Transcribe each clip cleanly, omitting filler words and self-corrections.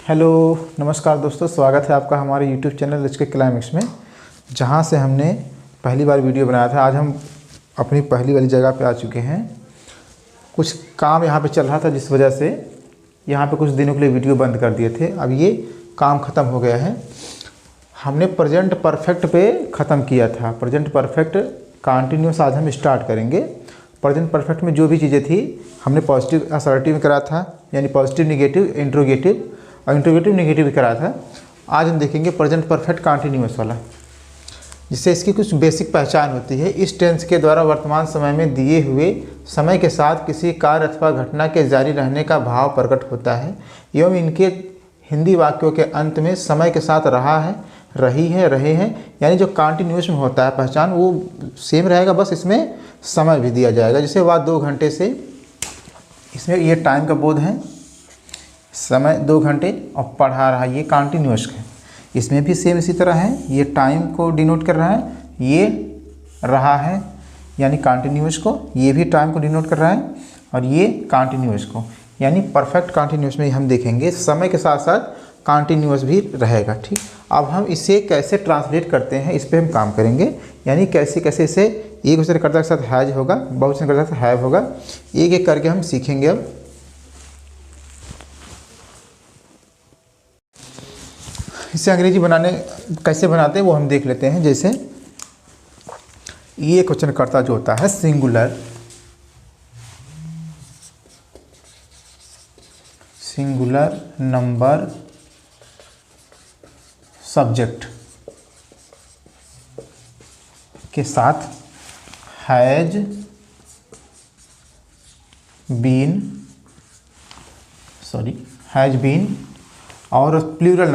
Hello नमस्कार दोस्तों, स्वागत है आपका हमारे YouTube चैनल एचके क्लाइमेक्स में, जहां से हमने पहली बार वीडियो बनाया था। आज हम अपनी पहली वाली जगह पे आ चुके हैं। कुछ काम यहां पे चल रहा था, जिस वजह से यहां पे कुछ दिनों के लिए वीडियो बंद कर दिए थे। अब ये काम ख़त्म हो गया है। हमने प्रेजेंट परफेक्ट पे ख़त्म किया था। प्रेजेंट परफेक्ट कंटिन्यूस आज हम स्टार्ट करेंगे। प्रेजेंट परफेक्ट में जो भी चीज़ें थी हमने पॉजिटिव असर्टिव में करा था, यानी पॉजिटिव निगेटिव इंट्रोगेटिव और इंट्रोगेटिव नेगेटिव भी करा था। आज हम देखेंगे प्रेजेंट परफेक्ट कंटिन्यूअस वाला, जिससे इसकी कुछ बेसिक पहचान होती है। इस टेंस के द्वारा वर्तमान समय में दिए हुए समय के साथ किसी कार्य अथवा घटना के जारी रहने का भाव प्रकट होता है एवं इनके हिंदी वाक्यों के अंत में समय के साथ रहा है, रही है, रहे हैं, यानी जो कंटिन्यूअस में होता है पहचान वो सेम रहेगा, बस इसमें समय भी दिया जाएगा। जैसे वह 2 घंटे से, इसमें ये टाइम का बोध है, समय 2 घंटे और पढ़ा रहा है, ये कंटिन्यूअस है। इसमें भी सेम इसी तरह है, ये टाइम को डिनोट कर रहा है, ये रहा है यानी कंटिन्यूअस को, ये भी टाइम को डिनोट कर रहा है और ये कंटिन्यूअस को, यानी परफेक्ट कंटिन्यूअस में हम देखेंगे समय के साथ साथ कंटिन्यूअस भी रहेगा। ठीक, अब हम इसे कैसे ट्रांसलेट करते हैं इस पर हम काम करेंगे, यानी कैसे कैसे इसे एक वचनकर्ता के साथ हैज होगा, बहुवचनकर्ता के साथ हैव होगा, एक एक करके हम सीखेंगे। अब इसे अंग्रेजी बनाने कैसे बनाते हैं वो हम देख लेते हैं। जैसे ये क्वेश्चनकर्ता जो होता है सिंगुलर, सिंगुलर नंबर सब्जेक्ट के साथ हैज बीन, हैज बीन और प्लूरल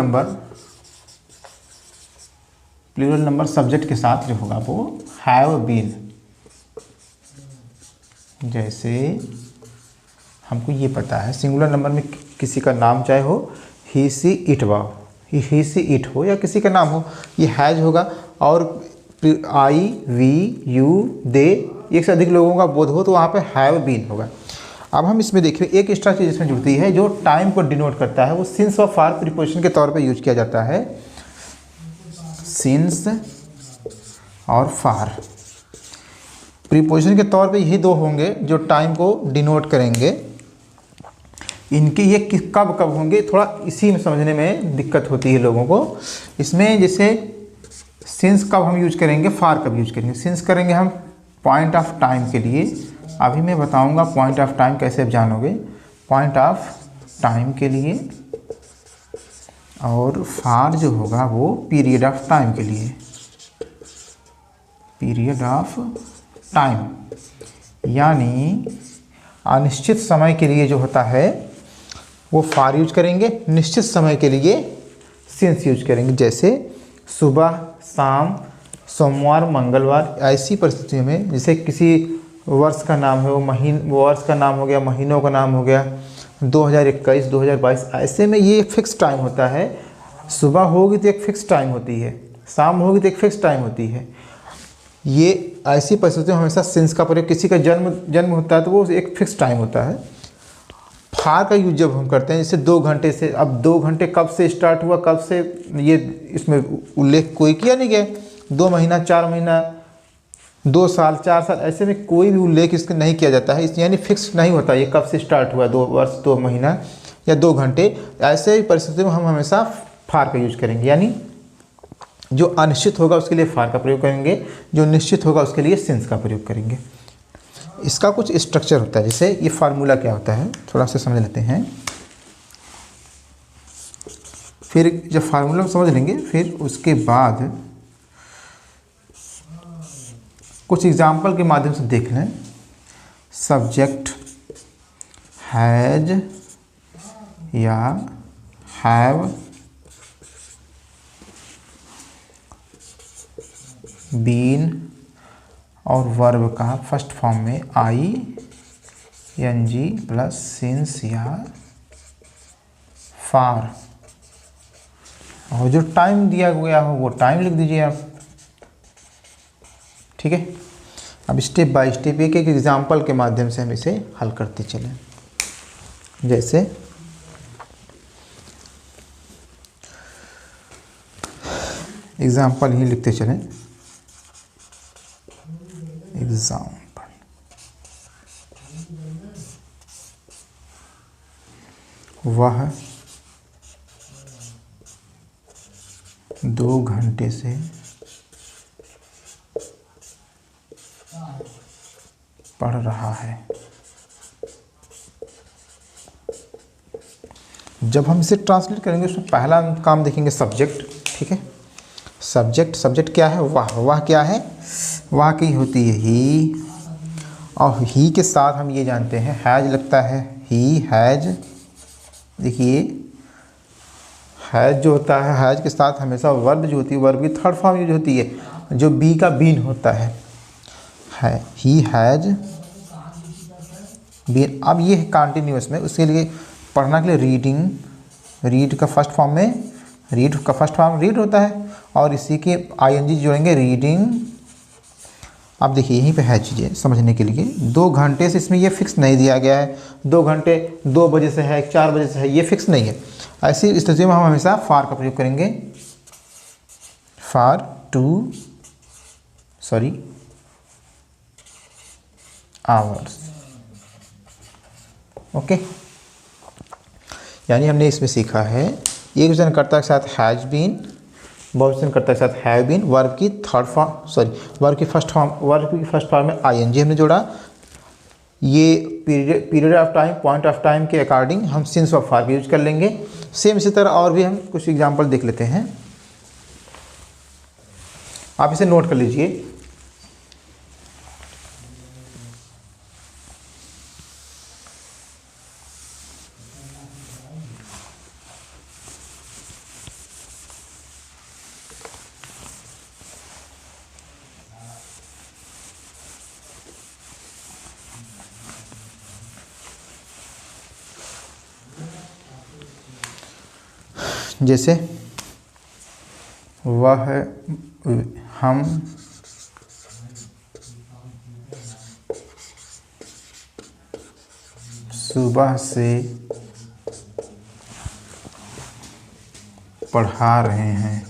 नंबर सब्जेक्ट के साथ जो होगा वो हैव बीन। जैसे हमको ये पता है सिंगुलर नंबर में किसी का नाम चाहे हो ही see it he see it हो या किसी का नाम हो, ये हैज होगा। और आई वी यू दे, एक से अधिक लोगों का बोध हो तो वहाँ पे हैव बीन होगा। अब हम इसमें देखिए एक एक्स्ट्रा चीज़ इसमें जुड़ती है जो टाइम को डिनोट करता है, वो सिंस और फार प्रीपोजिशन के तौर पे यूज किया जाता है। सिंस और फार प्रीपोजिशन के तौर पे यही 2 होंगे जो टाइम को डिनोट करेंगे। इनके ये कब कब होंगे, थोड़ा इसी में समझने में दिक्कत होती है लोगों को। इसमें जैसे सिंस कब हम यूज करेंगे, फार कब यूज करेंगे। सिंस करेंगे हम पॉइंट ऑफ टाइम के लिए, अभी मैं बताऊंगा पॉइंट ऑफ टाइम कैसे आप जानोगे, पॉइंट ऑफ टाइम के लिए। और फार जो होगा वो पीरियड ऑफ टाइम के लिए, पीरियड ऑफ टाइम, यानी अनिश्चित समय के लिए जो होता है वो फार यूज करेंगे, निश्चित समय के लिए सिंस यूज करेंगे। जैसे सुबह, शाम, सोमवार, मंगलवार, ऐसी परिस्थितियों में जैसे किसी वर्ष का नाम है, वो वर्ष का नाम हो गया, महीनों का नाम हो गया, 2021, 2022, ऐसे में ये एक फिक्स टाइम होता है। सुबह होगी तो एक फिक्स टाइम होती है, शाम होगी तो एक फिक्स टाइम होती है। ये ऐसी परिस्थितियों में हमेशा सिंस का प्रयोग, किसी का जन्म होता है तो वो एक फिक्स टाइम होता है। फार का यूज जब हम करते हैं, जैसे 2 घंटे से, अब 2 घंटे कब से स्टार्ट हुआ, कब से, ये इसमें उल्लेख कोई किया नहीं गया। 2 महीना, 4 महीना, 2 साल, 4 साल, ऐसे में कोई भी उल्लेख इसका नहीं किया जाता है। यानी फिक्स नहीं होता ये कब से स्टार्ट हुआ, 2 वर्ष, 2 महीना या 2 घंटे। ऐसे परिस्थितियों में हम हमेशा फार का यूज करेंगे, यानी जो अनिश्चित होगा उसके लिए फार का प्रयोग करेंगे, जो निश्चित होगा उसके लिए सिंस का प्रयोग करेंगे। इसका कुछ स्ट्रक्चर होता है। जैसे ये फार्मूला क्या होता है थोड़ा सा समझ लेते हैं, फिर जब फार्मूला समझ लेंगे फिर उसके बाद कुछ एग्जाम्पल के माध्यम से देख लें। सब्जेक्ट हैज या हैव बीन और वर्ब का फर्स्ट फॉर्म में ING प्लस सिंस या फार, और जो टाइम दिया गया हो वो टाइम लिख दीजिए आप। ठीक है, अब स्टेप बाय स्टेप एक एक एग्जाम्पल के माध्यम से हम इसे हल करते चलें। जैसे एग्जाम्पल ही लिखते चलें। एग्जाम्पल वह 2 घंटे से पढ़ रहा है। जब हम इसे ट्रांसलेट करेंगे उसमें पहला हम काम देखेंगे सब्जेक्ट, ठीक है। सब्जेक्ट क्या है? वाह क्या है? वाह की होती है ही, और ही के साथ हम ये जानते हैं हैज लगता है, ही हैज। देखिए हैज जो होता है, हैज के साथ हमेशा वर्ब जो होती है, वर्ब की थर्ड फॉर्म यूज होती है, जो बी का बीन होता है ही हैज बीन। अब ये कंटिन्यूअस में, उसके लिए पढ़ना के लिए रीड का फर्स्ट फॉर्म रीड होता है, और इसी के आईएनजी जोड़ेंगे रीडिंग। अब देखिए यहीं पे है चीज़ें समझने के लिए। 2 घंटे से इसमें ये फिक्स नहीं दिया गया है, 2 घंटे 2 बजे से है, 4 बजे से है, ये फिक्स नहीं है। ऐसी स्थिति में हम हमेशा फार का प्रयोग करेंगे, फार 2 आवर्स। ओके, यानी हमने इसमें सीखा है एक वचनकर्ता के साथ हैज बीन, बहुवचनकर्ता के साथ हैव बीन, वर्ब की फर्स्ट फॉर्म में आईएनजी हमने जोड़ा। ये period of time, point of time के अकॉर्डिंग हम सिंस ऑफ फार यूज कर लेंगे। सेम इसी तरह और भी हम कुछ एग्जांपल देख लेते हैं, आप इसे नोट कर लीजिए। जैसे हम सुबह से पढ़ा रहे हैं।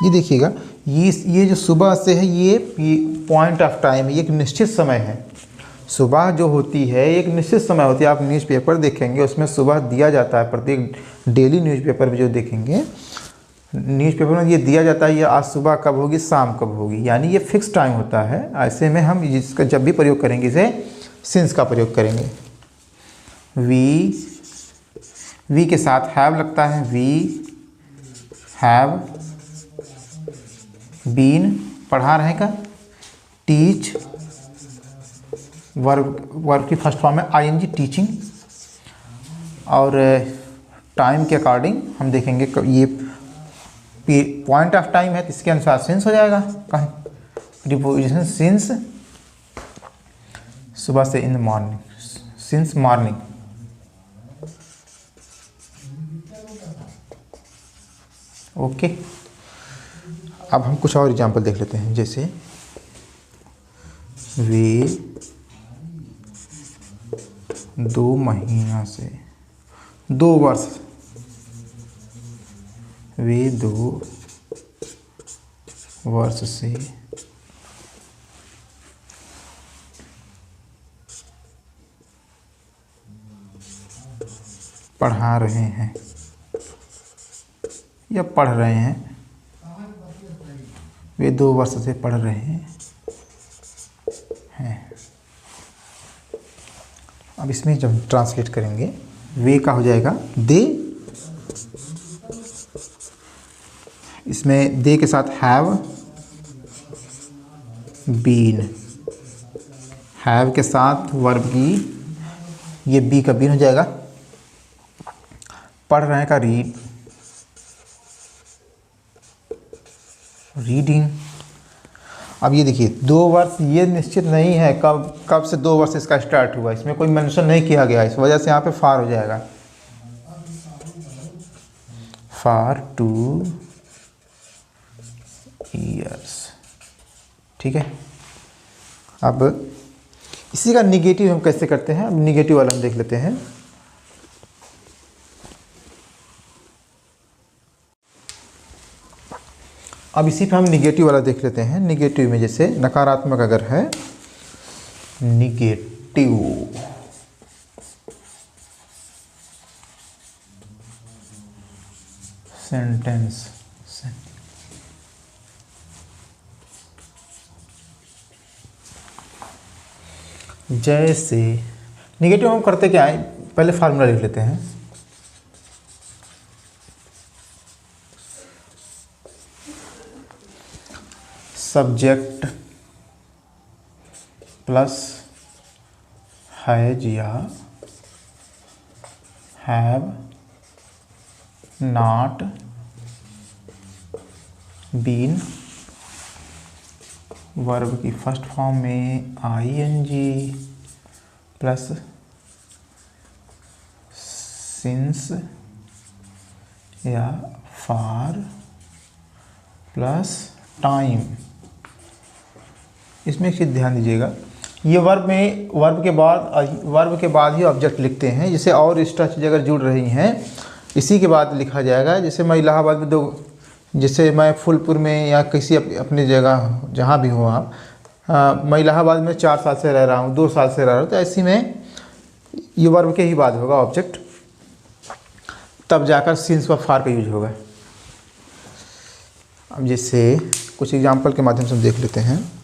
ये देखिएगा, ये जो सुबह से है ये पॉइंट ऑफ टाइम है, ये एक निश्चित समय है। सुबह जो होती है एक निश्चित समय होती है। आप न्यूज़पेपर देखेंगे उसमें सुबह दिया जाता है, प्रत्येक डेली न्यूज़पेपर भी जो देखेंगे न्यूज़पेपर में ये दिया जाता है, ये आज सुबह कब होगी, शाम कब होगी, यानी ये फिक्स टाइम होता है। ऐसे में हम इसका जब भी प्रयोग करेंगे इसे सिंस का प्रयोग करेंगे। वी के साथ हैव लगता है, वी हैव बीन पढ़ा रहे का, टीच वर्ब की फर्स्ट फॉर्म में आईएनजी टीचिंग, और टाइम के अकॉर्डिंग हम देखेंगे ये पॉइंट ऑफ टाइम है तो इसके अनुसार सिंस हो जाएगा। कहीं प्रीपोजिशन सिंस, सुबह से in the morning, since morning. Okay, अब हम कुछ और एग्जाम्पल देख लेते हैं। जैसे वे 2 महीना से 2 वर्ष, वे 2 वर्ष से पढ़ा रहे हैं या पढ़ रहे हैं। वे 2 वर्ष से पढ़ रहे हैं। अब इसमें जब ट्रांसलेट करेंगे वे का हो जाएगा दे, इसमें दे के साथ हैव बीन, हैव के साथ वर्ब की ये बी का बीन हो जाएगा। पढ़ रहे हैं का रीडिंग। अब ये देखिए 2 वर्ष ये निश्चित नहीं है कब से 2 वर्ष इसका स्टार्ट हुआ, इसमें कोई मेंशन नहीं किया गया, इस वजह से यहाँ पे फार हो जाएगा, फार 2 ईयर्स। ठीक है, अब इसी का निगेटिव हम कैसे करते हैं, अब निगेटिव वाला हम देख लेते हैं। अब इसी पे हम निगेटिव वाला देख लेते हैं। निगेटिव में जैसे नकारात्मक अगर है, निगेटिव सेंटेंस, जैसे निगेटिव हम करते क्या है, पहले फार्मूला लिख लेते हैं। सब्जेक्ट प्लस हैज या हैव नॉट बीन, वर्ब की फर्स्ट फॉर्म में आईएनजी प्लस सिंस या फॉर प्लस टाइम। इसमें एक चीज़ ध्यान दीजिएगा, ये वर्ब के बाद ही ऑब्जेक्ट लिखते हैं। जैसे और एक्स्ट्रा चीज़ अगर जुड़ रही हैं इसी के बाद लिखा जाएगा। जैसे मैं इलाहाबाद में जैसे मैं फूलपुर में या किसी अपनी जगह जहाँ भी हो आप, मैं इलाहाबाद में 4 साल से रह रहा हूँ, 2 साल से रह रहा हूँ, तो ऐसी में ये वर्ब के ही बाद होगा ऑब्जेक्ट, तब जाकर सिंस व फार का यूज होगा। अब जैसे कुछ एग्जांपल के माध्यम से हम देख लेते हैं।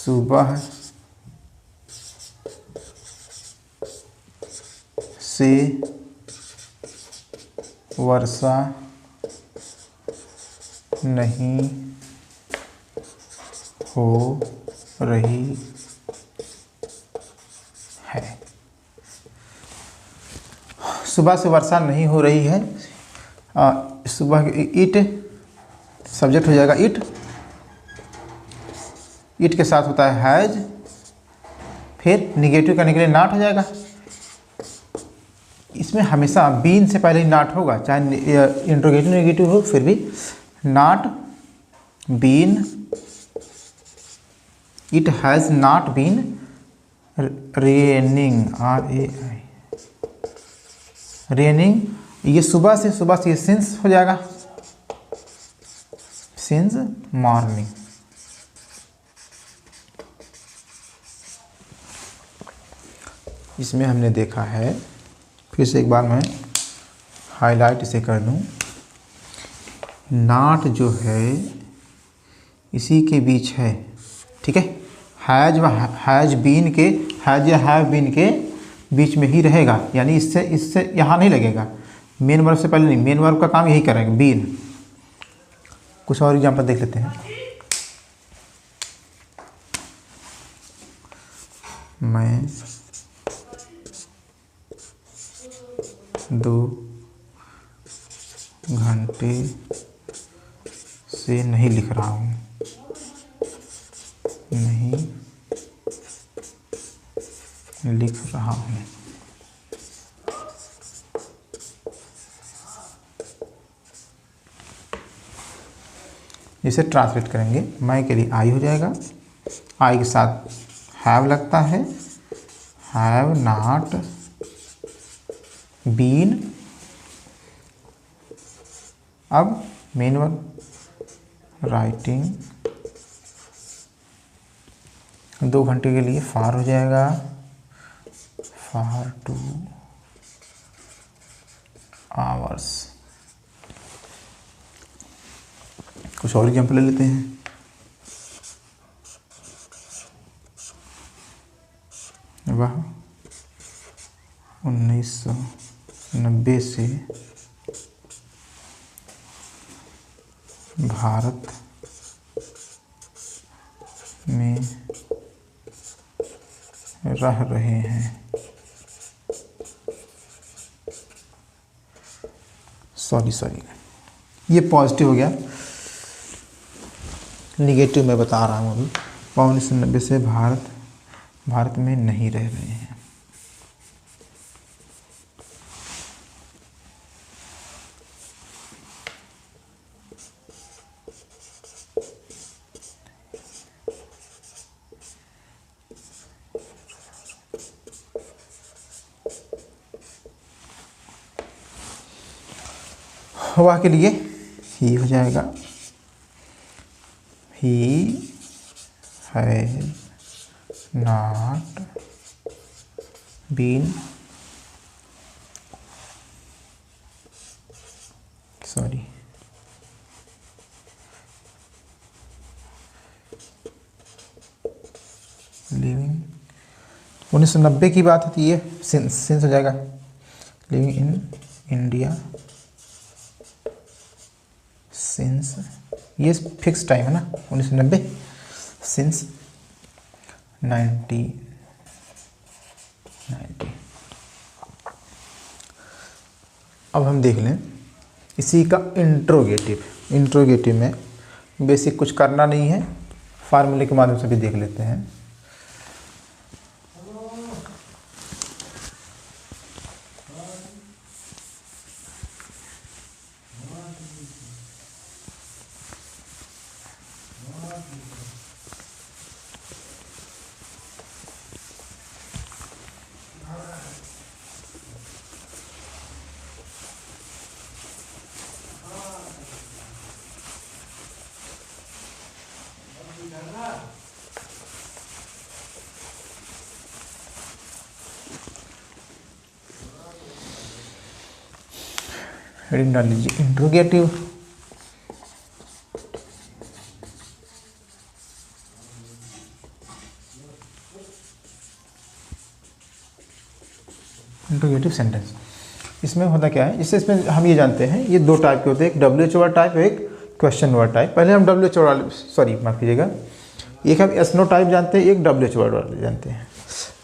सुबह से वर्षा नहीं हो रही है। सुबह से वर्षा नहीं हो रही है। सुबह इट सब्जेक्ट हो जाएगा इट, इट के साथ होता है हैज, फिर निगेटिव करने के लिए नॉट हो जाएगा। इसमें हमेशा बीन से पहले ही नॉट होगा, चाहे इंट्रोगेटिव नेगेटिव हो, फिर भी not been, it has not been raining, RAI raining. ये सुबह से ये सिंस हो जाएगा, सिंस मॉर्निंग। इसमें हमने देखा है, फिर से एक बार मैं हाईलाइट इसे कर दूं, नॉट जो है इसी के बीच है, ठीक है। हैज व हैज बीन के, हैज या हैव बीन के बीच में ही रहेगा, यानी इससे यहाँ नहीं लगेगा। मेन वर्ब से पहले नहीं, मेन वर्ब का काम यही करेंगे, बीन। कुछ और एग्जांपल देख लेते हैं। मैं 2 घंटे से नहीं लिख रहा हूँ, नहीं लिख रहा हूँ। इसे ट्रांसलेट करेंगे, मैं के लिए आई हो जाएगा, आई के साथ हैव लगता है, हैव नॉट बीन। अब मेन वर्ब राइटिंग, 2 घंटे के लिए फार हो जाएगा, फार 2 आवर्स। कुछ और एग्जाम्पल ले लेते हैं। वह 1990 से भारत में रह रहे हैं। सॉरी, ये पॉजिटिव हो गया, निगेटिव मैं बता रहा हूँ अभी। 1990 से भारत में नहीं रह रहे हैं। वह के लिए ही हो जाएगा, he has not been living. 1990 की बात होती है, सिंस हो जाएगा, लिविंग इन इंडिया सिंस, ये फिक्स टाइम है ना 1990, सिंस 1990। अब हम देख लें इसी का इंट्रोगेटिव। इंट्रोगेटिव में बेसिक कुछ करना नहीं है, फार्मूले के माध्यम से भी देख लेते हैं। हेडिंग डाल लीजिए इंट्रोगेटिव। इंट्रोगेटिव सेंटेंस इसमें होता क्या है, इसमें हम ये जानते हैं ये दो टाइप के होते हैं, एक WH वर्ड टाइप, एक क्वेश्चन वर्ड टाइप। पहले हम WH वर्ड, सॉरी माफ कीजिएगा, एक हम एस नो टाइप जानते हैं, एक WH वर्ड जानते हैं।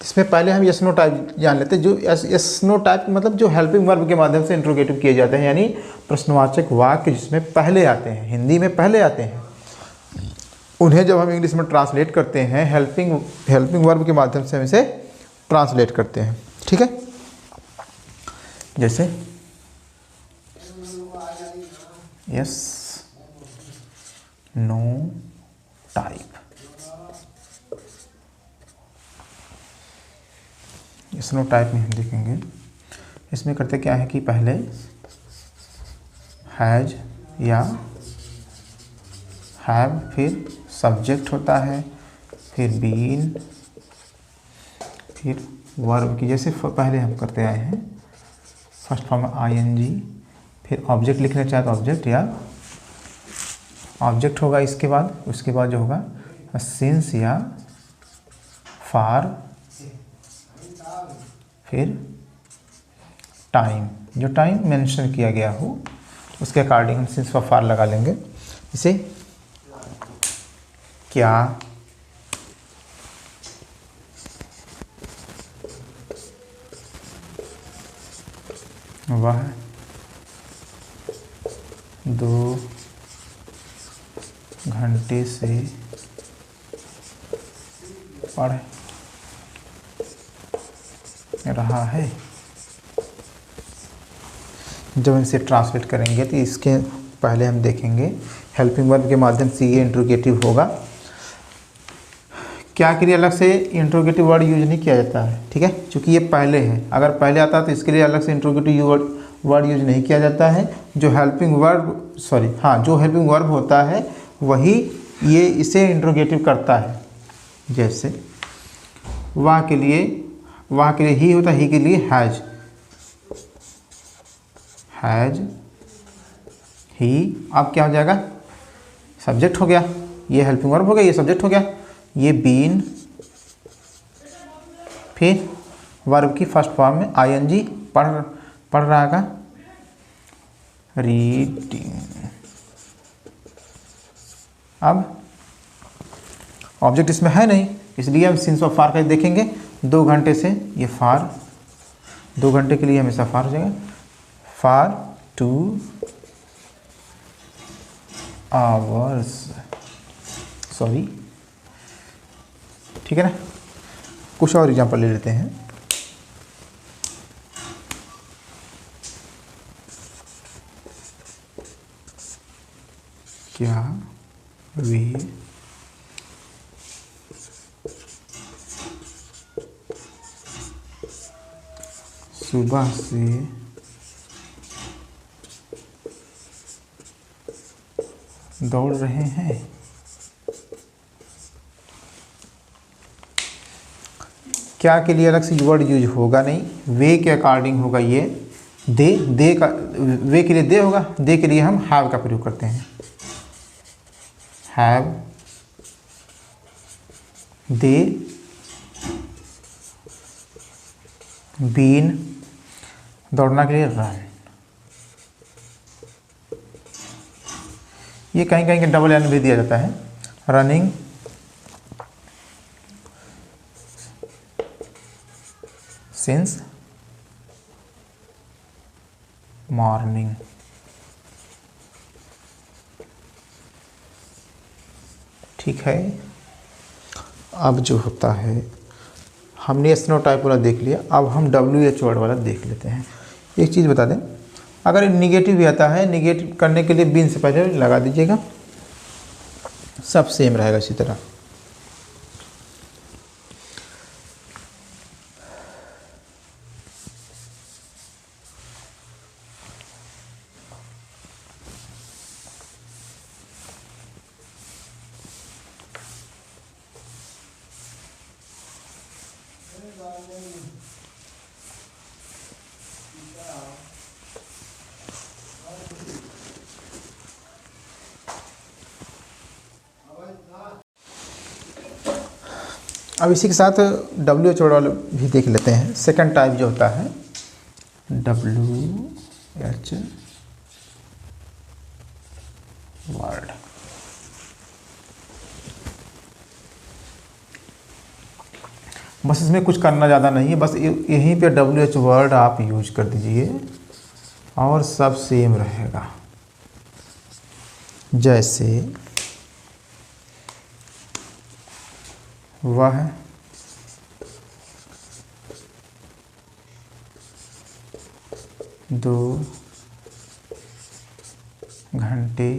इसमें पहले हम एस नो टाइप जान लेते हैं। जो एस नो टाइप मतलब जो हेल्पिंग वर्ब के माध्यम से इंट्रोगेटिव किए जाते हैं, यानी प्रश्नवाचक वाक्य जिसमें पहले आते हैं, हिंदी में पहले आते हैं, उन्हें जब हम इंग्लिश में ट्रांसलेट करते हैं हेल्पिंग वर्ब के माध्यम से हम इसे ट्रांसलेट करते हैं। ठीक है, जैसे yes no type, yes no type में हम देखेंगे, इसमें करते क्या है कि पहले हैज या हैव, फिर सब्जेक्ट होता है, फिर बीन, फिर वर्ब की, जैसे पहले हम करते आए हैं फर्स्ट फॉर्म ING, फिर ऑब्जेक्ट लिखना चाहे तो ऑब्जेक्ट या ऑब्जेक्ट होगा इसके बाद, उसके बाद जो होगा सिंस या फार, फिर टाइम, जो टाइम मेंशन किया गया हो उसके अकॉर्डिंग हम सिंस व फार लगा लेंगे। इसे क्या, वह 2 घंटे से पढ़ रहा है। जब इसे ट्रांसलेट करेंगे तो इसके पहले हम देखेंगे हेल्पिंग वर्ब के माध्यम से ये इंट्रोगेटिव होगा। क्या के लिए अलग से इंट्रोगेटिव वर्ड यूज नहीं किया जाता है, ठीक है, क्योंकि ये पहले है। अगर पहले आता तो इसके लिए अलग से इंट्रोगेटिव वर्ड यूज नहीं किया जाता है। जो हेल्पिंग वर्ब, जो हेल्पिंग वर्ब होता है वही ये इसे इंट्रोगेटिव करता है। जैसे वह के लिए ही होता है, ही के लिए हैज, ही, अब क्या हो जाएगा, सब्जेक्ट हो गया, ये हेल्पिंग वर्ब हो गया, ये सब्जेक्ट हो गया, ये बीन, फिर वर्ब की फर्स्ट फॉर्म में ING, पढ़ रहा का, रीडिंग। अब ऑब्जेक्ट इसमें है नहीं, इसलिए हम सिंस ऑफ फार का देखेंगे। 2 घंटे से, ये फार 2 घंटे के लिए हमेशा फार हो जाएगा, फार 2 आवर्स, सॉरी, ठीक है ना। कुछ और एग्जाम्पल ले लेते हैं। क्या वे सुबह से दौड़ रहे हैं। क्या के लिए अलग से वर्ड यूज होगा नहीं, वे के अकॉर्डिंग होगा ये। दे का वे के लिए दे होगा, दे के लिए हम हैव का प्रयोग करते हैं। हैव दे बीन, दौड़ना के लिए रन। ये कहीं कहीं डबल एन भी दिया जाता है। Running since morning. ठीक है। अब जो होता है, हमने स्नो टाइप वाला देख लिया, अब हम WH वर्ड वाला देख लेते हैं। एक चीज़ बता दें, अगर निगेटिव भी आता है, निगेटिव करने के लिए बीन से पहले लगा दीजिएगा, सब सेम रहेगा इसी तरह। अब इसी के साथ WH वर्ड वाला भी देख लेते हैं। सेकंड टाइप जो होता है WH वर्ड। बस इसमें कुछ करना ज़्यादा नहीं है, बस यहीं पे WH वर्ड आप यूज कर दीजिए और सब सेम रहेगा। जैसे वह दो घंटे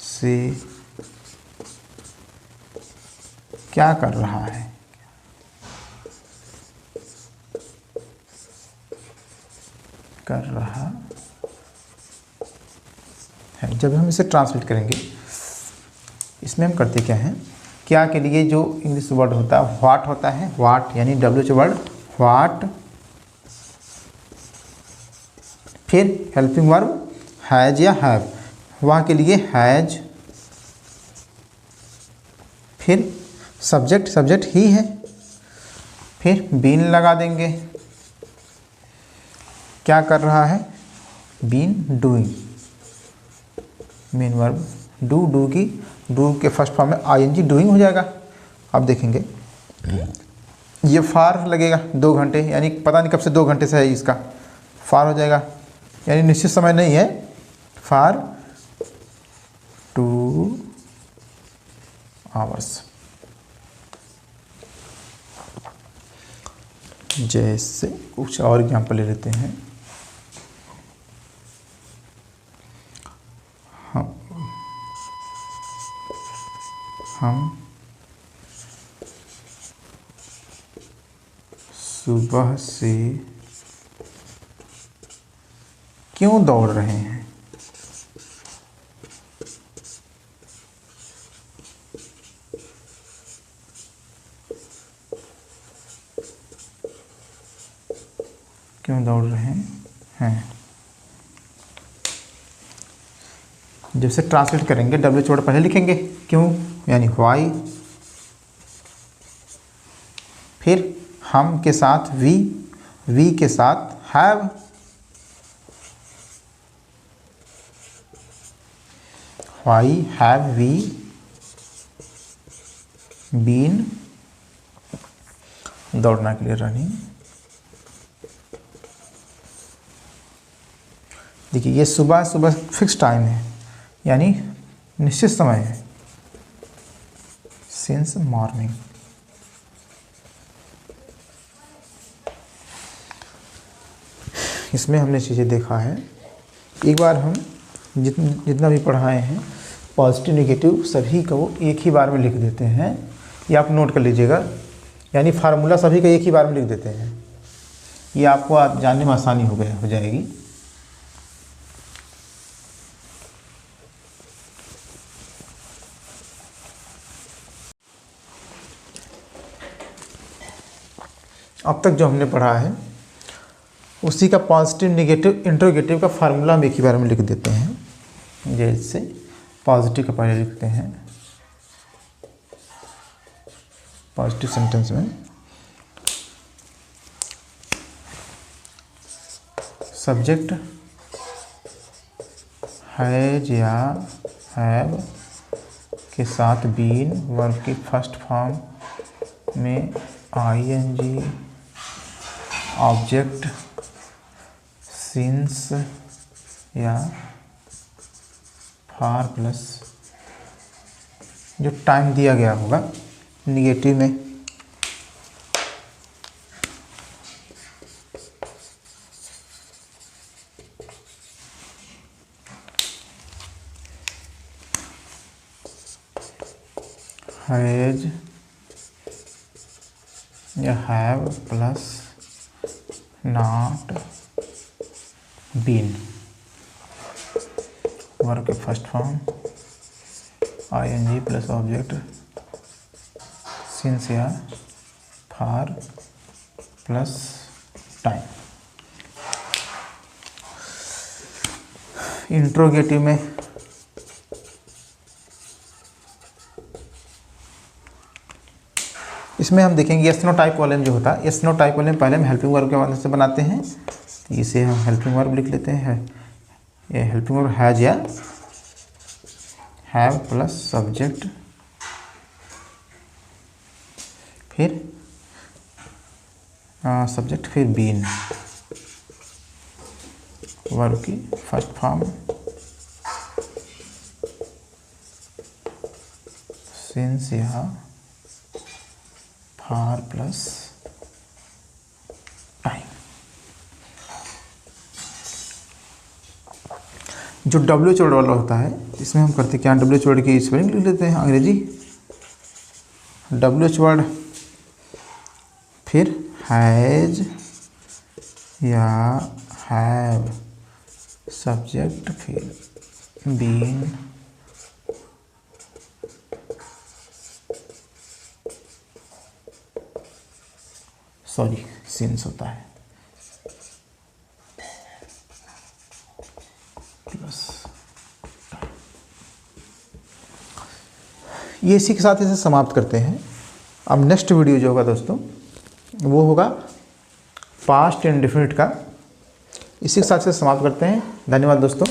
से क्या कर रहा है। कर रहा है। जब हम इसे ट्रांसलेट करेंगे, इसमें हम करते क्या हैं, क्या के लिए जो इंग्लिश वर्ड होता है व्हाट होता है, व्हाट यानी WH वर्ड व्हाट, फिर हेल्पिंग वर्ब हैज या हैव, वहाँ के लिए हैज, फिर सब्जेक्ट ही है, फिर बीन लगा देंगे। क्या कर रहा है, been doing, main verb do की डू के फर्स्ट फॉर्म में ING डूइंग हो जाएगा। अब देखेंगे ये फार लगेगा 2 घंटे, यानी पता नहीं कब से 2 घंटे से है, इसका फार हो जाएगा, यानी निश्चित समय नहीं है। फार 2 आवर्स। जैसे कुछ और एग्जाम्पल ले लेते हैं। हम सुबह से क्यों दौड़ रहे हैं। क्यों दौड़ रहे हैं। जब से ट्रांसलेट करेंगे WH वर्ड पहले लिखेंगे, क्यों यानी व्हाई, फिर हम के साथ वी के साथ have, why have we been, दौड़ना के लिए रनिंग। देखिए ये सुबह फिक्स टाइम है, यानी निश्चित समय है, सिंस मॉर्निंग। इसमें हमने चीज़ें देखा है। एक बार हम जितना भी पढ़ाए हैं पॉजिटिव नेगेटिव सभी को एक ही बार में लिख देते हैं, ये आप नोट कर लीजिएगा, यानी फार्मूला सभी का एक ही बार में लिख देते हैं। ये आपको जानने में आसानी हो जाएगी। अब तक जो हमने पढ़ा है उसी का पॉजिटिव नेगेटिव इंट्रोगेटिव का फार्मूला हम एक ही बार में लिख देते हैं। जैसे पॉजिटिव का पहले लिखते हैं, पॉजिटिव सेंटेंस में सब्जेक्ट हैज या हैव के साथ बीन, वर्ब की फर्स्ट फॉर्म में आईएनजी, ऑब्जेक्ट सिंस या फॉर प्लस जो टाइम दिया गया होगा निगेटिव में हैज या have plus not been, verb के first form ING plus object since या फॉर प्लस टाइम। इंट्रोगेटिव में इसमें हम देखेंगे यस नो टाइप कॉलम जो होता है, यस नो टाइप कॉलम पहले हम हेल्पिंग वर्ब के मदद से बनाते हैं। इसे हम हेल्पिंग वर्ब लिख लेते हैं। ये हेल्पिंग वर्ब हैज या हैव प्लस सब्जेक्ट, फिर सब्जेक्ट, फिर बीन, वर्ब की फर्स्ट फॉर्म सिंस या फॉर प्लस टाइम। जो डब्ल्यू वर्ड वाला होता है इसमें हम करते क्या, डब्ल्यू वर्ड की स्पेलिंग लिख लेते हैं अंग्रेजी डब्ल्यू वर्ड, फिर हैज या हैव सब्जेक्ट, फिर बीन, सॉरी सिंस होता है प्लस। ये इसी के साथ इसे समाप्त करते हैं। अब नेक्स्ट वीडियो जो होगा दोस्तों वो होगा पास्ट इंडेफिनिट का। इसी के साथ से समाप्त करते हैं। धन्यवाद दोस्तों।